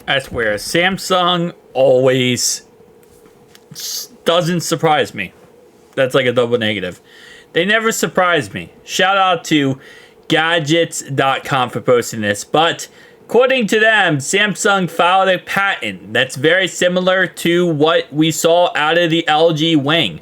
I swear, Samsung always doesn't surprise me. That's like a double negative. They never surprise me. Shout out to gadgets.com for posting this. But according to them, Samsung filed a patent that's very similar to what we saw out of the LG Wing.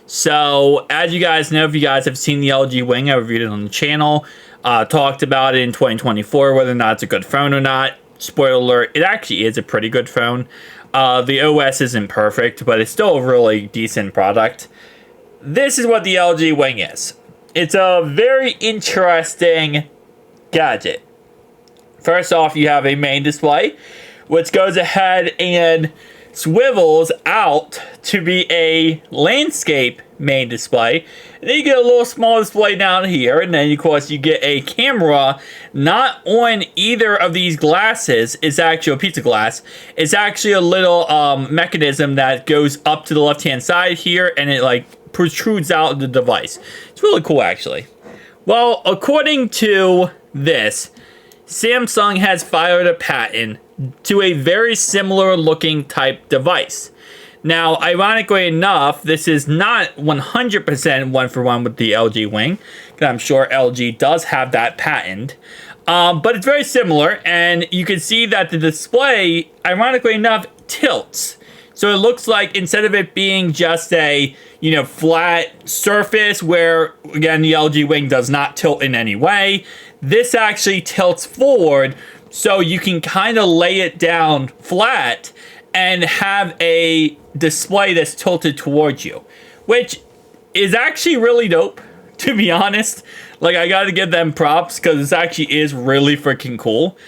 So, as you guys know, if you guys have seen the LG Wing, I reviewed it on the channel. Talked about it in 2024, whether or not it's a good phone or not. Spoiler alert, it actually is a pretty good phone. The OS isn't perfect, but it's still a really decent product. This is what the LG Wing is. It's a very interesting gadget. First off, you have a main display, which goes ahead and swivels out to be a landscape main display. And then you get a little small display down here, and then of course you get a camera not on either of these glasses. It's actually a piece of glass. It's actually a little mechanism that goes up to the left hand side here, and it like protrudes out the device. It's really cool actually. Well, according to this, Samsung has filed a patent to a very similar looking type device. Now, ironically enough, this is not 100% one for one with the LG Wing. I'm sure LG does have that patent. But it's very similar, and you can see that the display, ironically enough, tilts. So it looks like instead of it being just a, flat surface where, again, the LG Wing does not tilt in any way, this actually tilts forward so you can kind of lay it down flat and have a display that's tilted towards you, which is actually really dope, to be honest. Like, I gotta give them props because this actually is really freaking cool.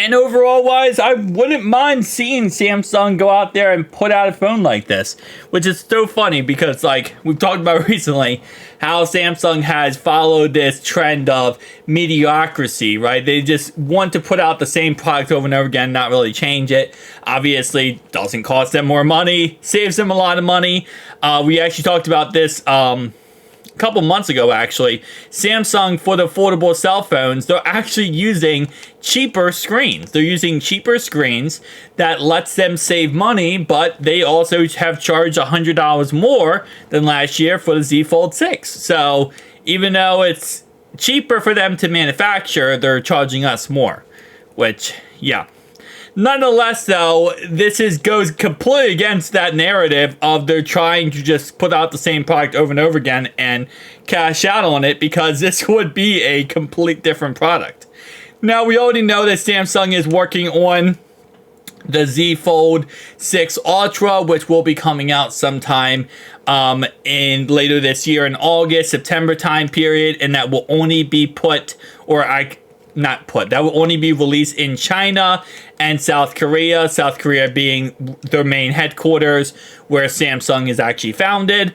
And overall wise, I wouldn't mind seeing Samsung go out there and put out a phone like this, which is so funny because, like, we've talked about recently how Samsung has followed this trend of mediocrity, right? They just want to put out the same product over and over again, not really change it. Obviously, doesn't cost them more money, saves them a lot of money. We actually talked about this couple months ago actually. Samsung, for the foldable cell phones, they're actually using cheaper screens. They're using cheaper screens that lets them save money, but they also have charged $100 more than last year for the Z Fold 6. So even though it's cheaper for them to manufacture, they're charging us more, which, yeah. Nonetheless, though, this goes completely against that narrative of they're trying to just put out the same product over and over again and cash out on it, because this would be a complete different product. Now, we already know that Samsung is working on the Z Fold 6 Ultra, which will be coming out sometime in later this year in August, September time period, and that will only be that will only be released in China and South Korea. South Korea being their main headquarters where Samsung is actually founded.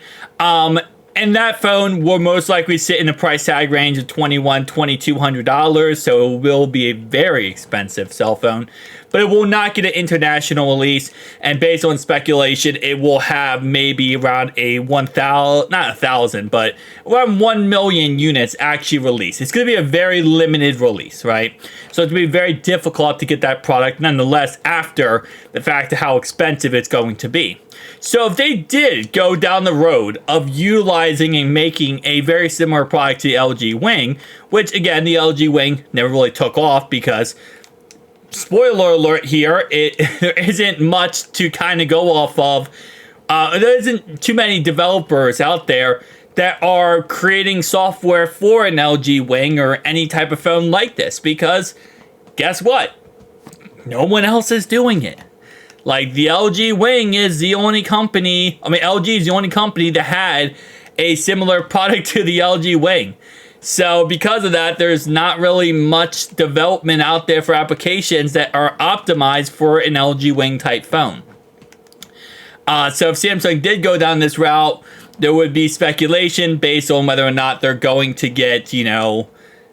And that phone will most likely sit in the price tag range of $2,200, so it will be a very expensive cell phone. But it will not get an international release, and based on speculation, it will have maybe around but around 1 million units actually released. It's going to be a very limited release, right? So it's going to be very difficult to get that product nonetheless after the fact of how expensive it's going to be. So if they did go down the road of utilizing and making a very similar product to the LG Wing, which again, the LG Wing never really took off because, spoiler alert here, there isn't much to kind of go off of. There isn't too many developers out there that are creating software for an LG Wing or any type of phone like this, because guess what? No one else is doing it. Like, the LG Wing is the only company, LG is the only company that had a similar product to the LG Wing. So because of that, there's not really much development out there for applications that are optimized for an LG Wing type phone. So if Samsung did go down this route, there would be speculation based on whether or not they're going to get,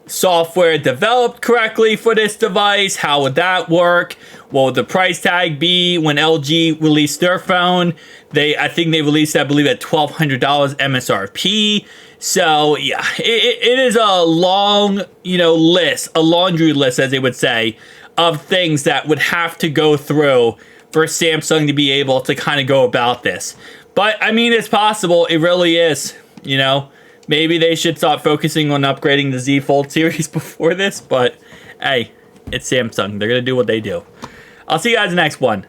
software developed correctly for this device. How would that work? What would the price tag be when LG released their phone? I think they released, I believe, at $1,200 MSRP. So yeah, it is a long, list, a laundry list, as they would say, of things that would have to go through for Samsung to be able to kind of go about this. But, I mean, it's possible. It really is, you know. Maybe they should start focusing on upgrading the Z Fold series before this. But, hey, it's Samsung. They're going to do what they do. I'll see you guys in the next one.